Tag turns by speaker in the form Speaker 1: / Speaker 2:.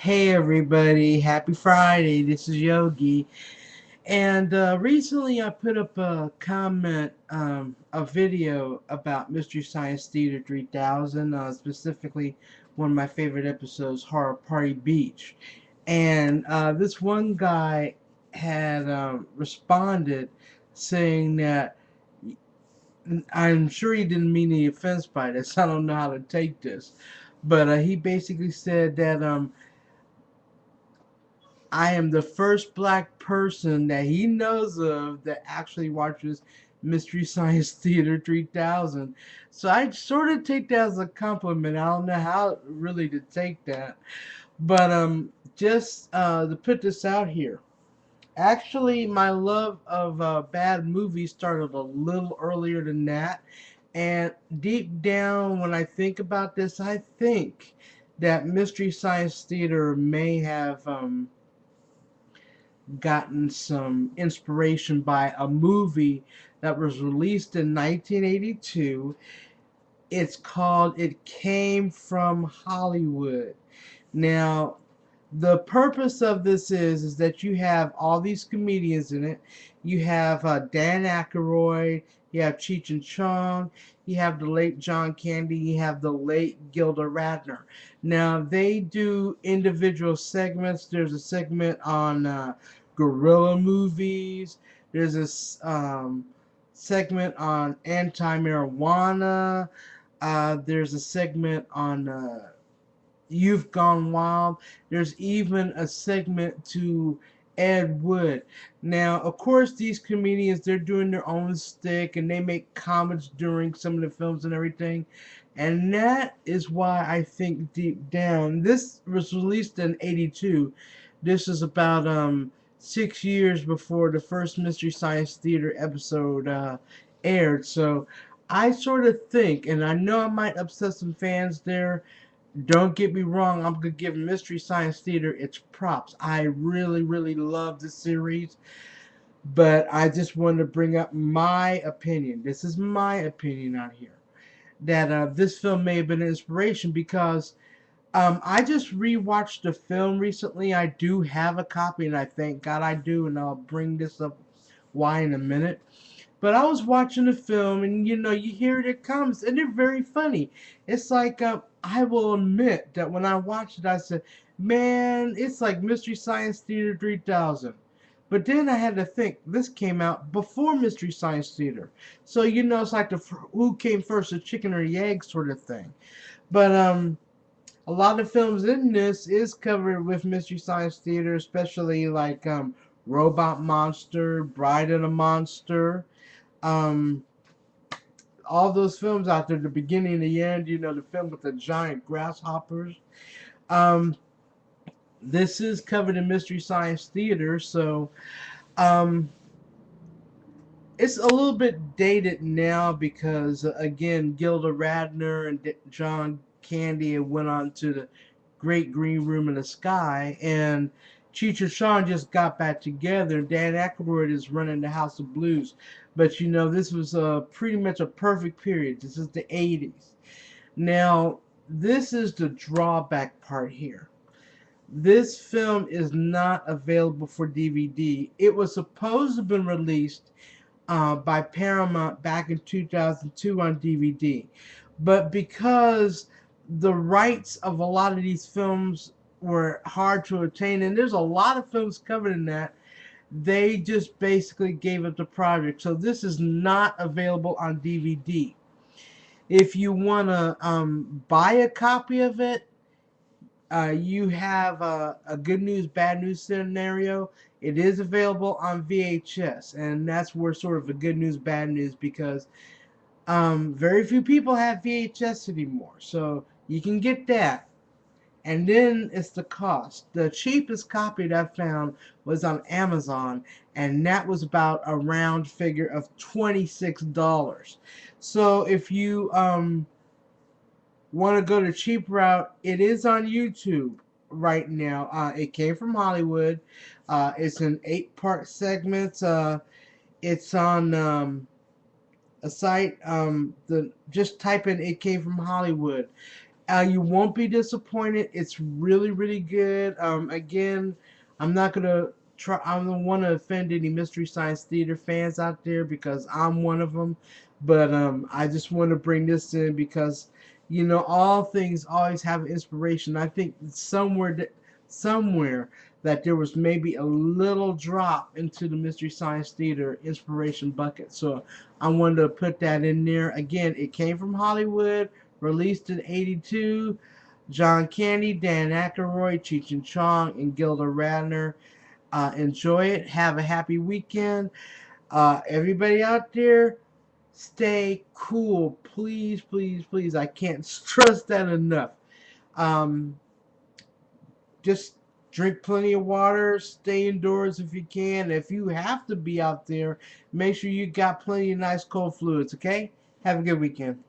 Speaker 1: Hey everybody, happy Friday. This is Yogi. And recently I put up a comment, a video about Mystery Science Theater 3000, specifically one of my favorite episodes, Horror Party Beach. And this one guy had responded saying that I'm sure he didn't mean any offense by this. I don't know how to take this. But he basically said that I am the first black person that he knows of that actually watches Mystery Science Theater 3000. So I sort of take that as a compliment. I don't know how really to take that. But just to put this out here. Actually, my love of bad movies started a little earlier than that. And deep down, when I think about this, I think that Mystery Science Theater may have gotten some inspiration by a movie that was released in 1982. It's called It Came from Hollywood. Now, the purpose of this is that you have all these comedians in it. You have Dan Aykroyd, you have Cheech and Chong, you have the late John Candy, you have the late Gilda Radner. Now they do individual segments. There's a segment on guerrilla movies. There's this segment on anti-marijuana. There's a segment on You've Gone Wild. There's even a segment to Ed Wood. Now, of course, these comedians, they're doing their own stick and they make comments during some of the films and everything. And that is why I think deep down, this was released in 82. This is about 6 years before the first Mystery Science Theater episode aired. So I sort of think, and I know I might upset some fans there, don't get me wrong, I'm going to give Mystery Science Theater its props. I really, really love the series, but I just wanted to bring up my opinion. This is my opinion out here. That this film may have been an inspiration because I just rewatched the film recently. I do have a copy, and I thank God I do, and I'll bring this up why in a minute. But I was watching the film, and you hear it, it comes, and they're very funny. It's like I will admit that when I watched it, I said, "Man, it's like Mystery Science Theater 3000." But then I had to think this came out before Mystery Science Theater, so it's like the who came first, the chicken or the egg sort of thing. But a lot of films in this is covered with Mystery Science Theater, especially like Robot Monster, Bride of the Monster. Um, all those films out there, the beginning and the end, the film with the giant grasshoppers. Um, this is covered in Mystery Science Theater, so um, it's a little bit dated now because, again, Gilda Radner and John Candy went on to the Great Green Room in the Sky, and Cheech and Chong just got back together. Dan Aykroyd is running the House of Blues, but this was pretty much a perfect period. This is the 80s. Now, this is the drawback part here. This film is not available for DVD. It was supposed to have been released by Paramount back in 2002 on DVD. But because the rights of a lot of these films were hard to obtain, and there's a lot of films covered in that, they just basically gave up the project. So this is not available on DVD. If you want to buy a copy of it, you have a good news, bad news scenario. It is available on VHS, and that's where sort of a good news, bad news, because very few people have VHS anymore. So you can get that. And then it's the cost. The cheapest copy that I found was on Amazon, and that was about a round figure of $26. So if you want to go the cheap route, it is on YouTube right now. It came from Hollywood. It's in 8-part segments. It's on a site. The just type in "It Came from Hollywood," You won't be disappointed. It's really, really good. Again, I'm not gonna try. I don't want to offend any Mystery Science Theater fans out there because I'm one of them. But I just want to bring this in because all things always have inspiration. I think somewhere that there was maybe a little drop into the Mystery Science Theater inspiration bucket. So I wanted to put that in there. Again, it came from Hollywood, released in '82. John Candy, Dan Aykroyd, Cheech and Chong, and Gilda Radner. Enjoy it. Have a happy weekend. Everybody out there, stay cool. Please, please, please. I can't stress that enough. Um, just drink plenty of water. Stay indoors if you can. If you have to be out there, make sure you got plenty of nice cold fluids, okay? Have a good weekend.